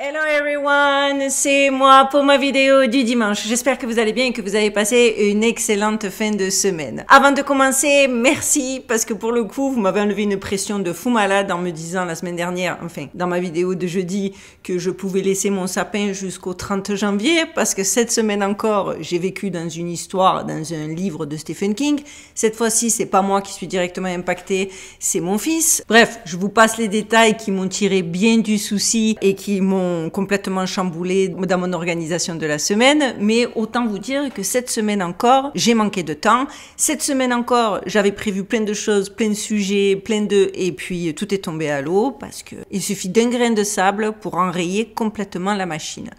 Hello everyone, c'est moi pour ma vidéo du dimanche. J'espère que vous allez bien et que vous avez passé une excellente fin de semaine. Avant de commencer, merci parce que pour le coup, vous m'avez enlevé une pression de fou malade en me disant la semaine dernière, enfin dans ma vidéo de jeudi, que je pouvais laisser mon sapin jusqu'au 30 janvier parce que cette semaine encore, j'ai vécu dans une histoire, dans un livre de Stephen King. Cette fois-ci, c'est pas moi qui suis directement impactée, c'est mon fils. Bref, je vous passe les détails qui m'ont tiré bien du souci et qui m'ont complètement chamboulé dans mon organisation de la semaine, mais autant vous dire que cette semaine encore, j'ai manqué de temps. Cette semaine encore, j'avais prévu plein de choses, plein de sujets, et puis tout est tombé à l'eau parce que il suffit d'un grain de sable pour enrayer complètement la machine.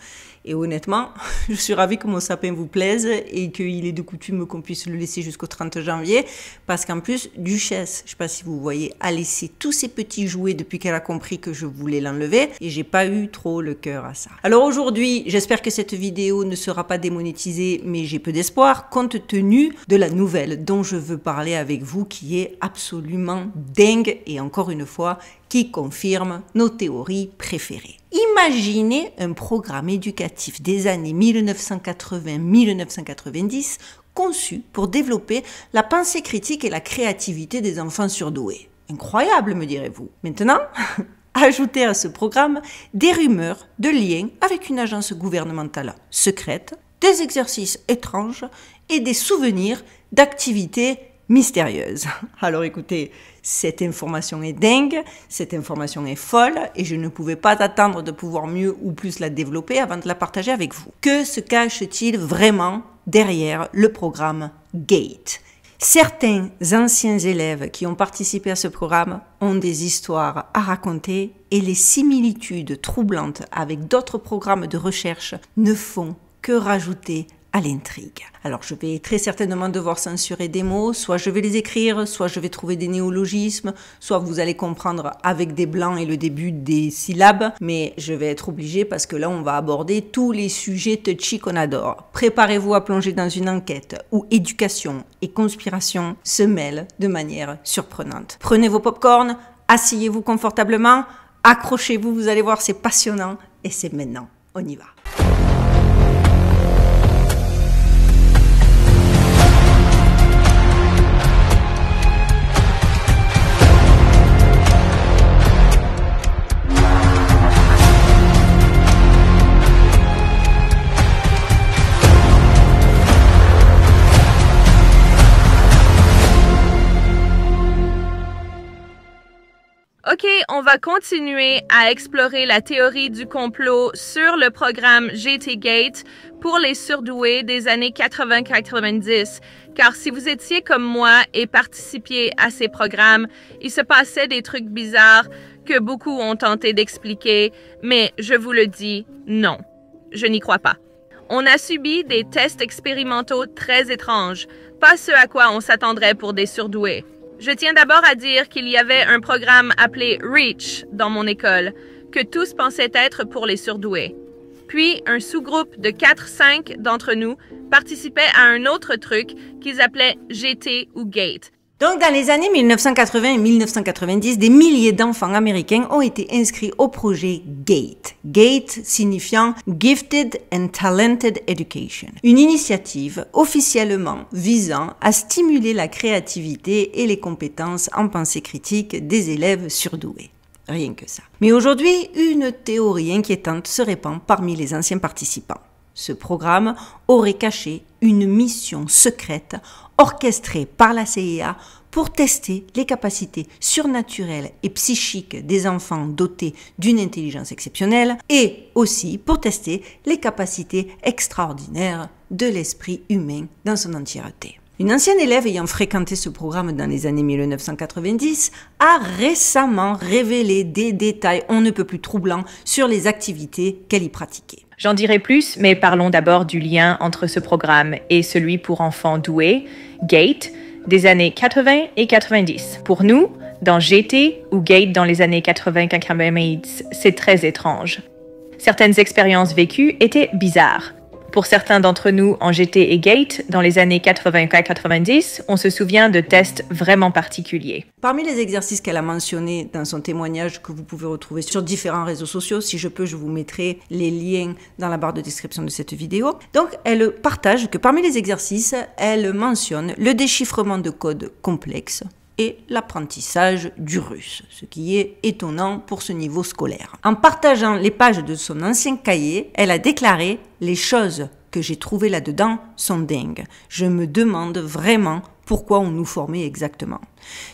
Et honnêtement, je suis ravie que mon sapin vous plaise et qu'il est de coutume qu'on puisse le laisser jusqu'au 30 janvier. Parce qu'en plus, Duchesse, je sais pas si vous voyez, a laissé tous ses petits jouets depuis qu'elle a compris que je voulais l'enlever. Et j'ai pas eu trop le cœur à ça. Alors aujourd'hui, j'espère que cette vidéo ne sera pas démonétisée, mais j'ai peu d'espoir compte tenu de la nouvelle dont je veux parler avec vous qui est absolument dingue et encore une fois, qui confirme nos théories préférées. Imaginez un programme éducatif des années 1980-1990 conçu pour développer la pensée critique et la créativité des enfants surdoués. Incroyable, me direz-vous. Maintenant, ajoutez à ce programme des rumeurs de liens avec une agence gouvernementale secrète, des exercices étranges et des souvenirs d'activités mystérieuse. Alors écoutez, cette information est dingue, cette information est folle et je ne pouvais pas attendre de pouvoir mieux ou plus la développer avant de la partager avec vous. Que se cache-t-il vraiment derrière le programme GATE? Certains anciens élèves qui ont participé à ce programme ont des histoires à raconter et les similitudes troublantes avec d'autres programmes de recherche ne font que rajouter à l'intrigue. Alors je vais très certainement devoir censurer des mots, soit je vais les écrire, soit je vais trouver des néologismes, soit vous allez comprendre avec des blancs et le début des syllabes, mais je vais être obligée parce que là on va aborder tous les sujets touchy qu'on adore. Préparez-vous à plonger dans une enquête où éducation et conspiration se mêlent de manière surprenante. Prenez vos pop-corns, asseyez-vous confortablement, accrochez-vous, vous allez voir c'est passionnant et c'est maintenant, on y va. OK, on va continuer à explorer la théorie du complot sur le programme GT Gate pour les surdoués des années 80-90. Car si vous étiez comme moi et participiez à ces programmes, il se passait des trucs bizarres que beaucoup ont tenté d'expliquer, mais je vous le dis, non, je n'y crois pas. On a subi des tests expérimentaux très étranges, pas ce à quoi on s'attendrait pour des surdoués. Je tiens d'abord à dire qu'il y avait un programme appelé REACH dans mon école, que tous pensaient être pour les surdoués. Puis, un sous-groupe de 4-5 d'entre nous participait à un autre truc qu'ils appelaient GT ou GATE. Donc, dans les années 1980 et 1990, des milliers d'enfants américains ont été inscrits au projet GATE. GATE signifiant Gifted and Talented Education. Une initiative officiellement visant à stimuler la créativité et les compétences en pensée critique des élèves surdoués. Rien que ça. Mais aujourd'hui, une théorie inquiétante se répand parmi les anciens participants. Ce programme aurait caché une mission secrète orchestrée par la CIA pour tester les capacités surnaturelles et psychiques des enfants dotés d'une intelligence exceptionnelle et aussi pour tester les capacités extraordinaires de l'esprit humain dans son entièreté. Une ancienne élève ayant fréquenté ce programme dans les années 1990 a récemment révélé des détails on ne peut plus troublants sur les activités qu'elle y pratiquait. J'en dirai plus, mais parlons d'abord du lien entre ce programme et celui pour enfants doués, GATE, des années 80 et 90. Pour nous, dans GT ou GATE dans les années 80-90, c'est très étrange. Certaines expériences vécues étaient bizarres. Pour certains d'entre nous en GT et GATE, dans les années 84-90, on se souvient de tests vraiment particuliers. Parmi les exercices qu'elle a mentionnés dans son témoignage que vous pouvez retrouver sur différents réseaux sociaux, si je peux, je vous mettrai les liens dans la barre de description de cette vidéo. Donc, elle partage que parmi les exercices, elle mentionne le déchiffrement de codes complexes et l'apprentissage du russe, ce qui est étonnant pour ce niveau scolaire. En partageant les pages de son ancien cahier, elle a déclaré « Les choses que j'ai trouvées là-dedans sont dingues. Je me demande vraiment pourquoi on nous formait exactement. »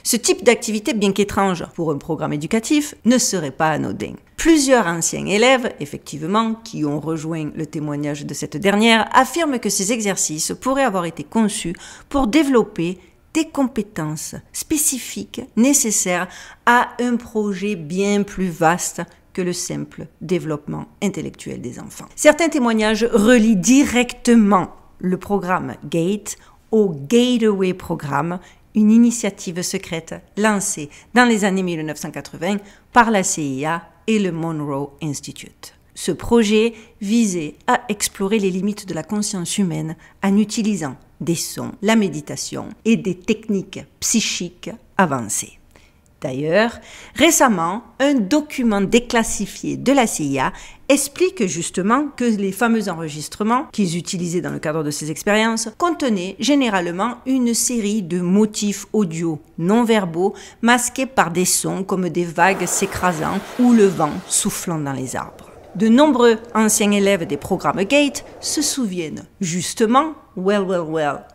Ce type d'activité, bien qu'étrange pour un programme éducatif, ne serait pas anodin. Plusieurs anciens élèves, effectivement, qui ont rejoint le témoignage de cette dernière, affirment que ces exercices pourraient avoir été conçus pour développer des compétences spécifiques nécessaires à un projet bien plus vaste que le simple développement intellectuel des enfants. Certains témoignages relient directement le programme GATE au Gateway Programme, une initiative secrète lancée dans les années 1980 par la CIA et le Monroe Institute. Ce projet visait à explorer les limites de la conscience humaine en utilisant des sons, la méditation et des techniques psychiques avancées. D'ailleurs, récemment, un document déclassifié de la CIA explique justement que les fameux enregistrements qu'ils utilisaient dans le cadre de ces expériences contenaient généralement une série de motifs audio non-verbaux masqués par des sons comme des vagues s'écrasant ou le vent soufflant dans les arbres. De nombreux anciens élèves des programmes GATE se souviennent justement, well,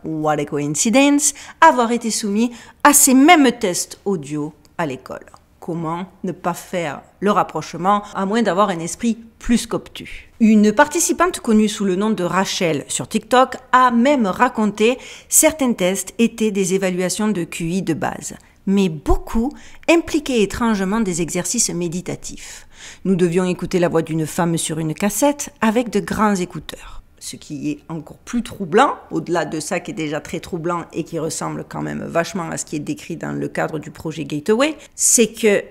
what a coincidence, avoir été soumis à ces mêmes tests audio à l'école. Comment ne pas faire le rapprochement, à moins d'avoir un esprit plus qu'obtus. Une participante connue sous le nom de Rachel sur TikTok a même raconté certains tests étaient des évaluations de QI de base, mais beaucoup impliquaient étrangement des exercices méditatifs. Nous devions écouter la voix d'une femme sur une cassette avec de grands écouteurs. Ce qui est encore plus troublant, au-delà de ça qui est déjà très troublant et qui ressemble quand même vachement à ce qui est décrit dans le cadre du projet Gateway, c'est que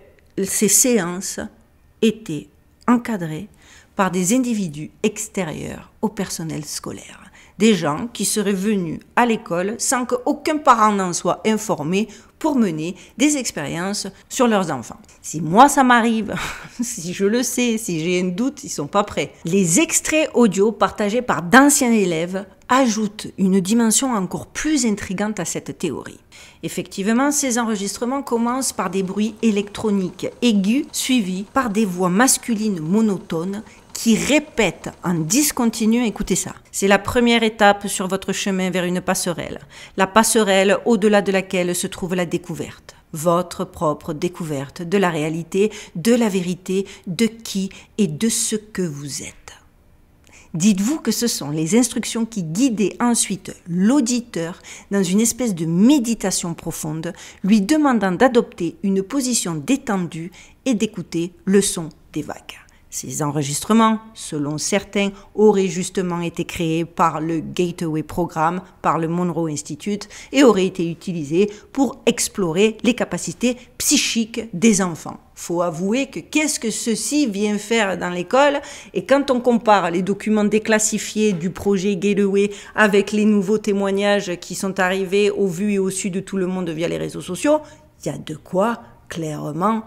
ces séances étaient encadrées par des individus extérieurs au personnel scolaire. Des gens qui seraient venus à l'école sans qu'aucun parent n'en soit informé pour mener des expériences sur leurs enfants. Si moi ça m'arrive, si je le sais, si j'ai un doute, ils sont pas prêts. Les extraits audio partagés par d'anciens élèves ajoutent une dimension encore plus intrigante à cette théorie. Effectivement, ces enregistrements commencent par des bruits électroniques aigus suivis par des voix masculines monotones qui répète en discontinu, écoutez ça. C'est la première étape sur votre chemin vers une passerelle. La passerelle au-delà de laquelle se trouve la découverte. Votre propre découverte de la réalité, de la vérité, de qui et de ce que vous êtes. Dites-vous que ce sont les instructions qui guidaient ensuite l'auditeur dans une espèce de méditation profonde, lui demandant d'adopter une position détendue et d'écouter le son des vagues. Ces enregistrements, selon certains, auraient justement été créés par le Gateway Programme, par le Monroe Institute, et auraient été utilisés pour explorer les capacités psychiques des enfants. Faut avouer que qu'est-ce que ceci vient faire dans l'école, et quand on compare les documents déclassifiés du projet Gateway avec les nouveaux témoignages qui sont arrivés au vu et au su de tout le monde via les réseaux sociaux, il y a de quoi clairement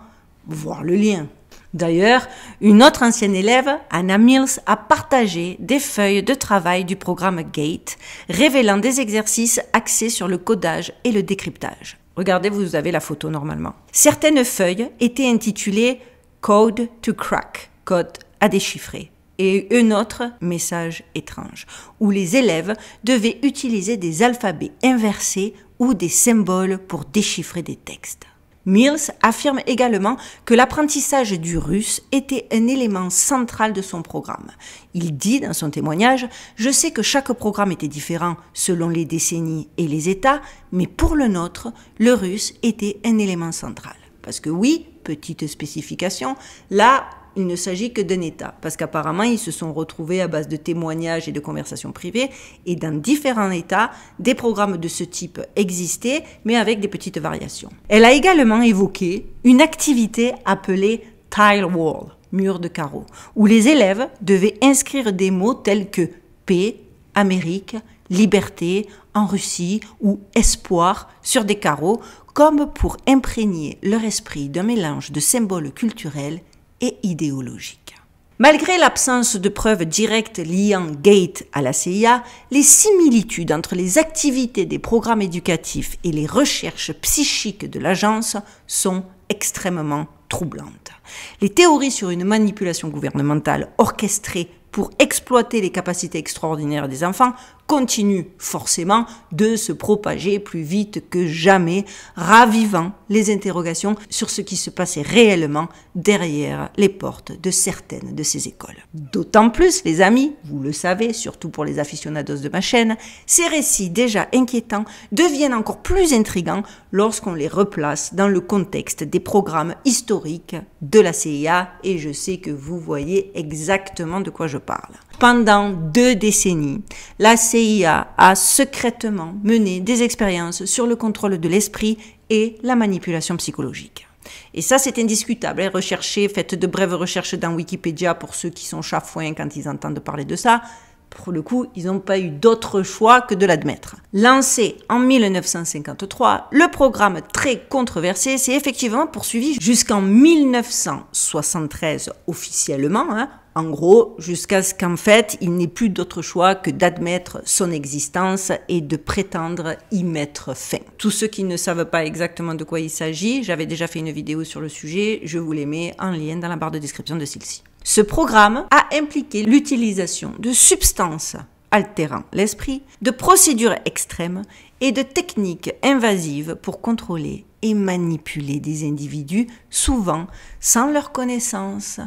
voir le lien. D'ailleurs, une autre ancienne élève, Anna Mills, a partagé des feuilles de travail du programme GATE, révélant des exercices axés sur le codage et le décryptage. Regardez, vous avez la photo normalement. Certaines feuilles étaient intitulées « Code to crack », code à déchiffrer, et une autre « Message étrange », où les élèves devaient utiliser des alphabets inversés ou des symboles pour déchiffrer des textes. Mills affirme également que l'apprentissage du russe était un élément central de son programme. Il dit dans son témoignage « Je sais que chaque programme était différent selon les décennies et les États, mais pour le nôtre, le russe était un élément central. » Parce que oui, petite spécification, là, il ne s'agit que d'un État, parce qu'apparemment, ils se sont retrouvés à base de témoignages et de conversations privées, et dans différents États, des programmes de ce type existaient, mais avec des petites variations. Elle a également évoqué une activité appelée Tile Wall, mur de carreaux, où les élèves devaient inscrire des mots tels que paix, Amérique, liberté en Russie ou espoir sur des carreaux, comme pour imprégner leur esprit d'un mélange de symboles culturels et idéologiques. Malgré l'absence de preuves directes liant Gate à la CIA, les similitudes entre les activités des programmes éducatifs et les recherches psychiques de l'agence sont extrêmement troublantes. Les théories sur une manipulation gouvernementale orchestrée pour exploiter les capacités extraordinaires des enfants continuent forcément de se propager plus vite que jamais, ravivant les interrogations sur ce qui se passait réellement derrière les portes de certaines de ces écoles. D'autant plus, les amis, vous le savez, surtout pour les aficionados de ma chaîne, ces récits déjà inquiétants deviennent encore plus intrigants lorsqu'on les replace dans le contexte des programmes historiques de la CIA, et je sais que vous voyez exactement de quoi je parle. Pendant 2 décennies, la CIA a secrètement mené des expériences sur le contrôle de l'esprit et la manipulation psychologique. Et ça, c'est indiscutable. Faites de brèves recherches dans Wikipédia pour ceux qui sont chafouins quand ils entendent parler de ça. Pour le coup, ils n'ont pas eu d'autre choix que de l'admettre. Lancé en 1953, le programme très controversé s'est effectivement poursuivi jusqu'en 1973 officiellement, en gros, jusqu'à ce qu'en fait, il n'ait plus d'autre choix que d'admettre son existence et de prétendre y mettre fin. Tous ceux qui ne savent pas exactement de quoi il s'agit, j'avais déjà fait une vidéo sur le sujet, je vous les mets en lien dans la barre de description de celle-ci. Ce programme a impliqué l'utilisation de substances altérant l'esprit, de procédures extrêmes et de techniques invasives pour contrôler et manipuler des individus, souvent sans leur connaissance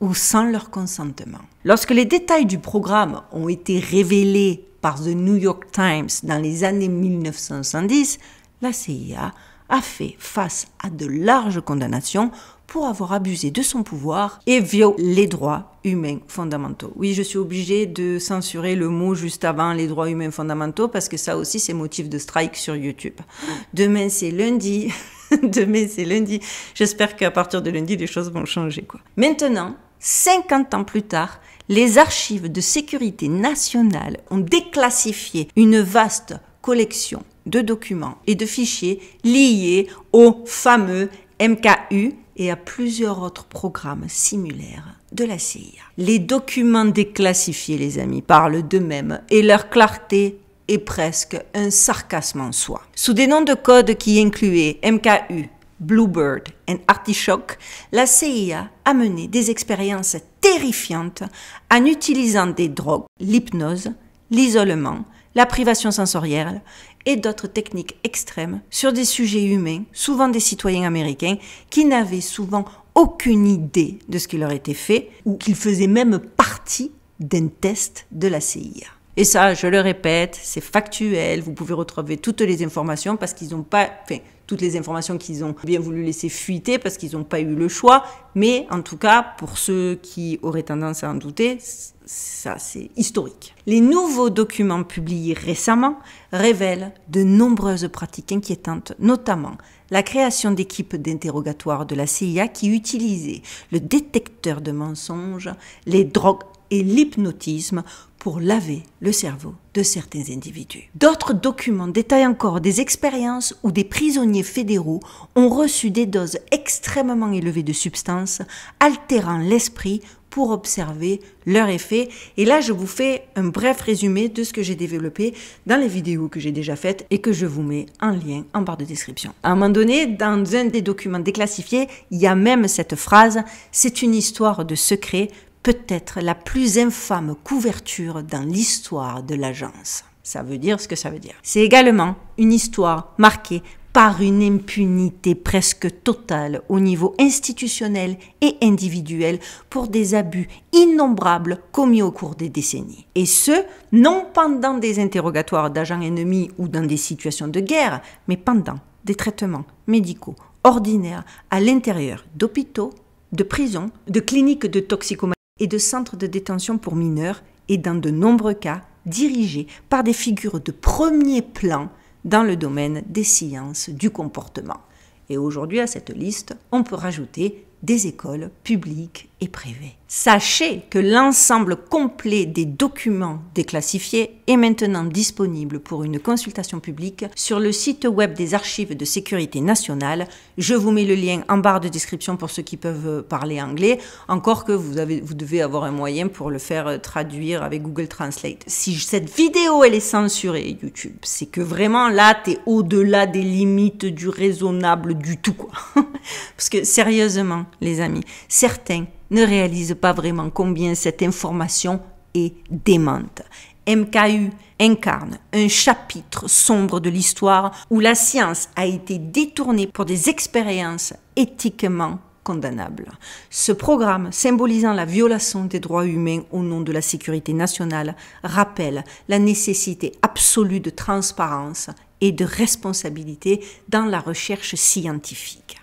ou sans leur consentement. Lorsque les détails du programme ont été révélés par The New York Times dans les années 1970, la CIA a fait face à de larges condamnations pour avoir abusé de son pouvoir et violé les droits humains fondamentaux. Oui, je suis obligée de censurer le mot juste avant les droits humains fondamentaux parce que ça aussi c'est motif de strike sur YouTube. Demain c'est lundi. Demain c'est lundi. J'espère qu'à partir de lundi les choses vont changer, quoi. Maintenant, 50 ans plus tard, les archives de sécurité nationale ont déclassifié une vaste collection de documents et de fichiers liés au fameux MKU et à plusieurs autres programmes similaires de la CIA. Les documents déclassifiés, les amis, parlent d'eux-mêmes et leur clarté est presque un sarcasme en soi. Sous des noms de code qui incluaient MKU, Bluebird et Artichoke, la CIA a mené des expériences terrifiantes en utilisant des drogues, l'hypnose, l'isolement, la privation sensorielle et d'autres techniques extrêmes sur des sujets humains, souvent des citoyens américains, qui n'avaient souvent aucune idée de ce qui leur était fait ou qu'ils faisaient même partie d'un test de la CIA. Et ça, je le répète, c'est factuel, vous pouvez retrouver toutes les informations parce qu'ils n'ont pas... toutes les informations qu'ils ont bien voulu laisser fuiter parce qu'ils n'ont pas eu le choix, mais en tout cas, pour ceux qui auraient tendance à en douter, ça c'est historique. Les nouveaux documents publiés récemment révèlent de nombreuses pratiques inquiétantes, notamment la création d'équipes d'interrogatoire de la CIA qui utilisaient le détecteur de mensonges, les drogues et l'hypnotisme pour laver le cerveau de certains individus. D'autres documents détaillent encore des expériences où des prisonniers fédéraux ont reçu des doses extrêmement élevées de substances, altérant l'esprit pour observer leur effet. Et là, je vous fais un bref résumé de ce que j'ai développé dans les vidéos que j'ai déjà faites et que je vous mets en lien en barre de description. À un moment donné, dans un des documents déclassifiés, il y a même cette phrase « C'est une histoire de secret ». Peut-être la plus infâme couverture dans l'histoire de l'agence. Ça veut dire ce que ça veut dire. C'est également une histoire marquée par une impunité presque totale au niveau institutionnel et individuel pour des abus innombrables commis au cours des décennies. Et ce, non pendant des interrogatoires d'agents ennemis ou dans des situations de guerre, mais pendant des traitements médicaux ordinaires à l'intérieur d'hôpitaux, de prisons, de cliniques de toxicomanie et de centres de détention pour mineurs, et dans de nombreux cas dirigés par des figures de premier plan dans le domaine des sciences du comportement. Et aujourd'hui, à cette liste, on peut rajouter des écoles publiques et privées. Sachez que l'ensemble complet des documents déclassifiés est maintenant disponible pour une consultation publique sur le site web des archives de sécurité nationale. Je vous mets le lien en barre de description pour ceux qui peuvent parler anglais, encore que vous devez avoir un moyen pour le faire traduire avec Google Translate. Si cette vidéo elle est censurée YouTube, c'est que vraiment là t'es au-delà des limites du raisonnable du tout quoi. Parce que sérieusement les amis, certains ne réalisent pas vraiment combien cette information est démente. MKU incarne un chapitre sombre de l'histoire où la science a été détournée pour des expériences éthiquement condamnables. Ce programme, symbolisant la violation des droits humains au nom de la sécurité nationale, rappelle la nécessité absolue de transparence et de responsabilité dans la recherche scientifique.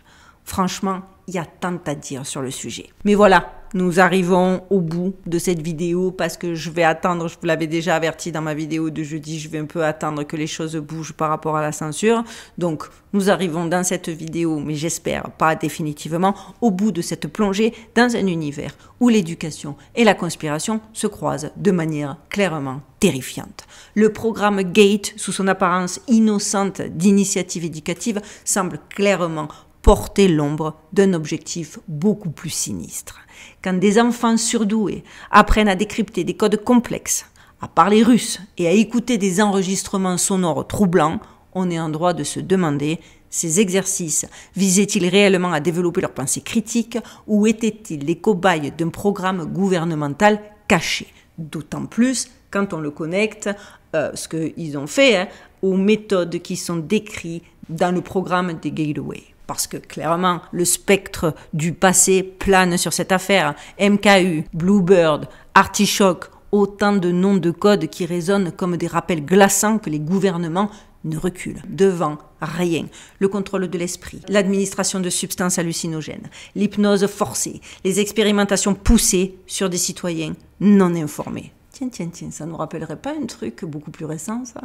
Franchement, il y a tant à dire sur le sujet. Mais voilà, nous arrivons au bout de cette vidéo parce que je vais attendre, je vous l'avais déjà averti dans ma vidéo de jeudi, je vais un peu attendre que les choses bougent par rapport à la censure. Donc, nous arrivons dans cette vidéo, mais j'espère pas définitivement, au bout de cette plongée dans un univers où l'éducation et la conspiration se croisent de manière clairement terrifiante. Le programme GATE, sous son apparence innocente d'initiative éducative, semble clairement porter l'ombre d'un objectif beaucoup plus sinistre. Quand des enfants surdoués apprennent à décrypter des codes complexes, à parler russe et à écouter des enregistrements sonores troublants, on est en droit de se demander, ces exercices visaient-ils réellement à développer leur pensée critique ou étaient-ils les cobayes d'un programme gouvernemental caché? D'autant plus quand on le connecte, ce qu'ils ont fait, aux méthodes qui sont décrites dans le programme des Gateway. Parce que clairement, le spectre du passé plane sur cette affaire. MKU, Bluebird, Artichoke, autant de noms de codes qui résonnent comme des rappels glaçants que les gouvernements ne reculent devant rien. Le contrôle de l'esprit, l'administration de substances hallucinogènes, l'hypnose forcée, les expérimentations poussées sur des citoyens non informés. Tiens, ça ne nous rappellerait pas un truc beaucoup plus récent, ça?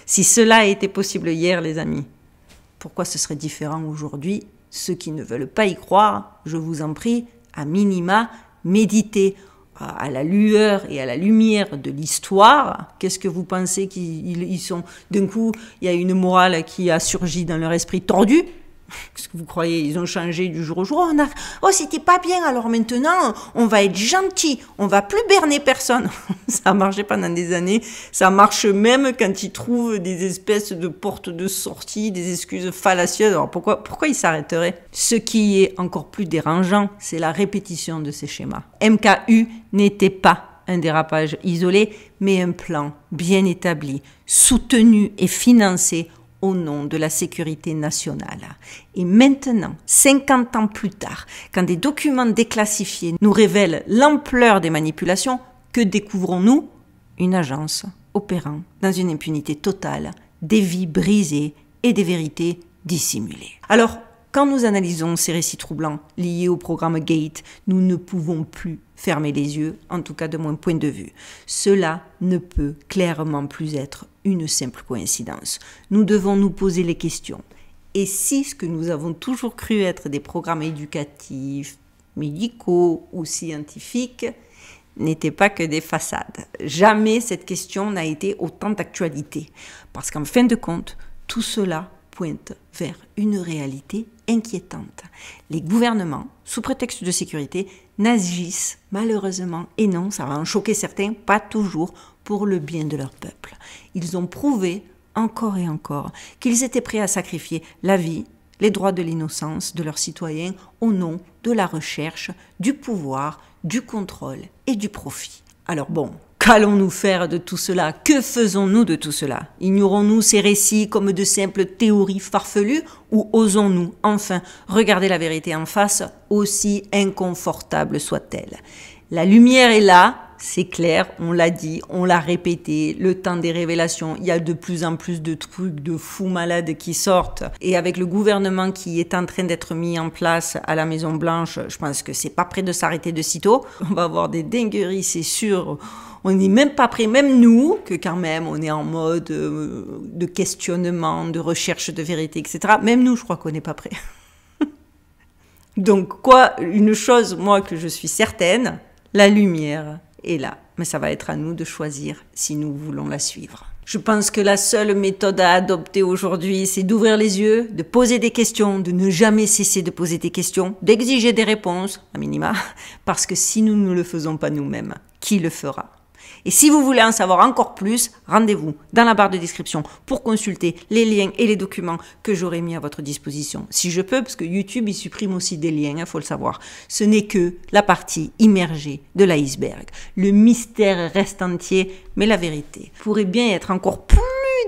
Si cela a été possible hier, les amis, pourquoi ce serait différent aujourd'hui? Ceux qui ne veulent pas y croire, je vous en prie, à minima, méditez à la lueur et à la lumière de l'histoire. Qu'est-ce que vous pensez qu'ils sont? D'un coup, il y a une morale qui a surgi dans leur esprit tordu. Qu'est-ce que vous croyez? Ils ont changé du jour au jour. Oh, c'était pas bien, alors maintenant, on va être gentil. On va plus berner personne. Ça a marché pendant des années. Ça marche même quand ils trouvent des espèces de portes de sortie, des excuses fallacieuses. Alors pourquoi ils s'arrêteraient? Ce qui est encore plus dérangeant, c'est la répétition de ces schémas. MKU n'était pas un dérapage isolé, mais un plan bien établi, soutenu et financé au nom de la sécurité nationale. Et maintenant, 50 ans plus tard, quand des documents déclassifiés nous révèlent l'ampleur des manipulations, que découvrons-nous? Une agence opérant dans une impunité totale, des vies brisées et des vérités dissimulées. Alors, quand nous analysons ces récits troublants liés au programme GATE, nous ne pouvons plus fermer les yeux, en tout cas de mon point de vue. Cela ne peut clairement plus être une simple coïncidence. Nous devons nous poser les questions. Et si ce que nous avons toujours cru être des programmes éducatifs, médicaux ou scientifiques n'étaient pas que des façades? Jamais cette question n'a été autant d'actualité. Parce qu'en fin de compte, tout cela pointe vers une réalité inquiétante. Les gouvernements, sous prétexte de sécurité, n'agissent malheureusement, et non, ça va en choquer certains, pas toujours, pour le bien de leur peuple. Ils ont prouvé, encore et encore, qu'ils étaient prêts à sacrifier la vie, les droits de l'innocence de leurs citoyens au nom de la recherche, du pouvoir, du contrôle et du profit. Alors bon, qu'allons-nous faire de tout cela? Que faisons-nous de tout cela? Ignorons-nous ces récits comme de simples théories farfelues ou osons-nous enfin regarder la vérité en face, aussi inconfortable soit-elle? La lumière est là, c'est clair, on l'a dit, on l'a répété, le temps des révélations, il y a de plus en plus de trucs de fous malades qui sortent. Et avec le gouvernement qui est en train d'être mis en place à la Maison Blanche, je pense que c'est pas prêt de s'arrêter de sitôt. On va avoir des dingueries, c'est sûr. On n'est même pas prêt, même nous, que quand même on est en mode de questionnement, de recherche de vérité, etc. Même nous, je crois qu'on n'est pas prêt. Donc quoi, une chose, moi, que je suis certaine, la lumière est là. Mais ça va être à nous de choisir si nous voulons la suivre. Je pense que la seule méthode à adopter aujourd'hui, c'est d'ouvrir les yeux, de poser des questions, de ne jamais cesser de poser des questions, d'exiger des réponses, à minima, parce que si nous ne le faisons pas nous-mêmes, qui le fera ? Et si vous voulez en savoir encore plus, rendez-vous dans la barre de description pour consulter les liens et les documents que j'aurai mis à votre disposition. Si je peux, parce que YouTube, il supprime aussi des liens, il faut le savoir. Ce n'est que la partie immergée de l'iceberg. Le mystère reste entier, mais la vérité pourrait bien être encore plus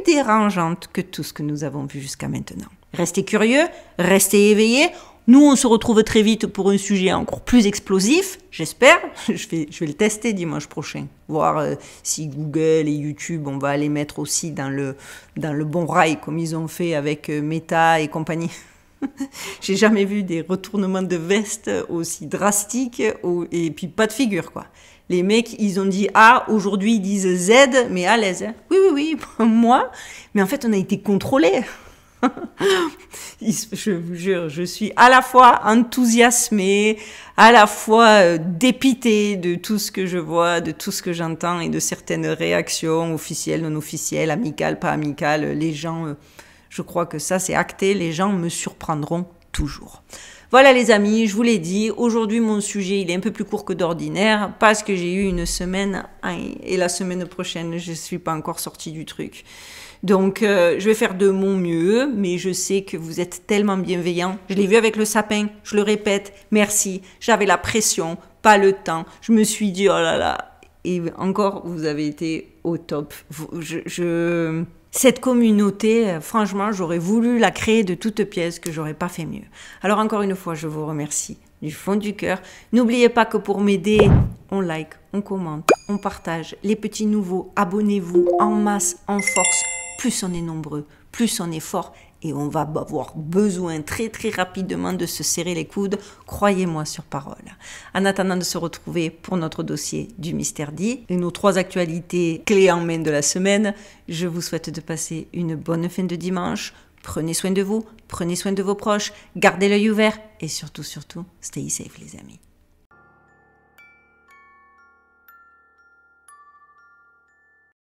dérangeante que tout ce que nous avons vu jusqu'à maintenant. Restez curieux, restez éveillés. Nous, on se retrouve très vite pour un sujet encore plus explosif, j'espère. Je vais le tester dimanche prochain, voir si Google et YouTube, on va les mettre aussi dans le bon rail, comme ils ont fait avec Meta et compagnie. J'ai jamais vu des retournements de veste aussi drastiques, et puis pas de figure, quoi. Les mecs, ils ont dit A, aujourd'hui ils disent Z, mais à l'aise. Hein. Oui, moi. Mais en fait, on a été contrôlés. Je vous jure, je suis à la fois enthousiasmée, à la fois dépitée de tout ce que je vois, de tout ce que j'entends et de certaines réactions officielles, non officielles, amicales, pas amicales. Les gens, je crois que ça c'est acté, les gens me surprendront toujours. Voilà les amis, je vous l'ai dit, aujourd'hui mon sujet il est un peu plus court que d'ordinaire parce que j'ai eu une semaine et la semaine prochaine je ne suis pas encore sortie du truc. Donc je vais faire de mon mieux, mais je sais que vous êtes tellement bienveillants. Je l'ai vu avec le sapin, je le répète, merci. J'avais la pression, pas le temps. Je me suis dit, oh là là. Et encore, vous avez été au top. Cette communauté, franchement, j'aurais voulu la créer de toutes pièces, que j'aurais pas fait mieux. Alors encore une fois, je vous remercie du fond du cœur. N'oubliez pas que pour m'aider, on like, on commente, on partage. Les petits nouveaux, abonnez-vous en masse, en force. Plus on est nombreux, plus on est fort et on va avoir besoin très rapidement de se serrer les coudes, croyez-moi sur parole. En attendant de se retrouver pour notre dossier du Mystère dit et nos 3 actualités clés en main de la semaine, je vous souhaite de passer une bonne fin de dimanche. Prenez soin de vous, prenez soin de vos proches, gardez l'œil ouvert et surtout, stay safe les amis.